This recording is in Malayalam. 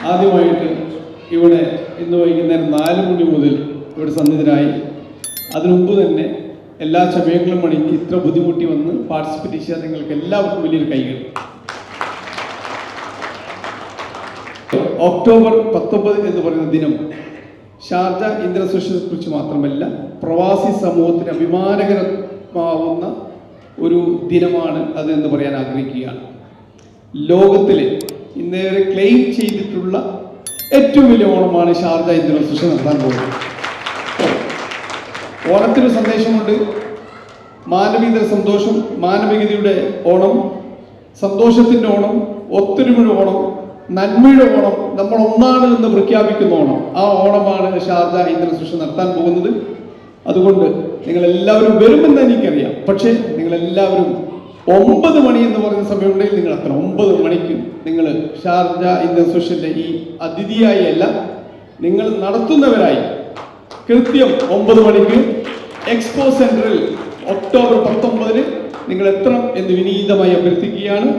ആദ്യമായിട്ട് ഇവിടെ ഇന്ന് വൈകുന്നേരം 4 മണി മുതൽ ഇവിടെ സന്നിധരായി. അതിനുമുമ്പ് തന്നെ എല്ലാ സമയങ്ങളും അണിഞ്ഞ് ഇത്ര ബുദ്ധിമുട്ടി വന്ന് പാർട്ടിസിപ്പേറ്റ് ചെയ്യാൻ നിങ്ങൾക്ക് എല്ലാവർക്കും വലിയൊരു കൈകൾ. ഒക്ടോബർ 19 എന്ന് പറയുന്ന ദിനം ഷാർജ ഇന്ത്യൻ അസോസിയേഷനെ കുറിച്ച് മാത്രമല്ല പ്രവാസി സമൂഹത്തിന് അഭിമാനകരമാവുന്ന ഒരു ദിനമാണ് അതെന്ന് പറയാൻ ആഗ്രഹിക്കുകയാണ്. ലോകത്തിലെ ഇന്നേവരെ ക്ലെയിം ചെയ്തിട്ടുള്ള ഏറ്റവും വലിയ ഓണമാണ് ഷാർജ ഇന്ത്യൻ അസോസിയേഷൻ നടത്താൻ പോകുന്നത്. ഓണത്തിന് സന്ദേശമുണ്ട്. മാനവികത സന്തോഷം, മാനവികതയുടെ ഓണം, സന്തോഷത്തിൻ്റെ ഓണം, ഒത്തൊരുമയുടെ ഓണം, നന്മയുടെ ഓണം, നമ്മൾ ഒന്നാണ് എന്ന് പ്രഖ്യാപിക്കുന്ന ഓണം. ആ ഓണമാണ് ഷാർജ ഇന്ത്യൻ അസോസിയേഷൻ നടത്താൻ പോകുന്നത്. അതുകൊണ്ട് നിങ്ങളെല്ലാവരും വരുമെന്ന് എനിക്കറിയാം. പക്ഷേ നിങ്ങളെല്ലാവരും 9 മണി എന്ന് പറയുന്ന സമയമുണ്ടെങ്കിൽ നിങ്ങൾ അത്ര 9 മണിക്ക് നിങ്ങൾ ഷാർജ ഇന്ത്യൻ അസോസിയേഷൻ്റെ ഈ അതിഥിയായി അല്ല, നിങ്ങൾ നടത്തുന്നവരായി കൃത്യം 9 മണിക്ക് എക്സ്പോ സെന്ററിൽ ഒക്ടോബർ 19 നിങ്ങൾ എത്തണം എന്ന് വിനീതമായി അഭ്യർത്ഥിക്കുകയാണ്.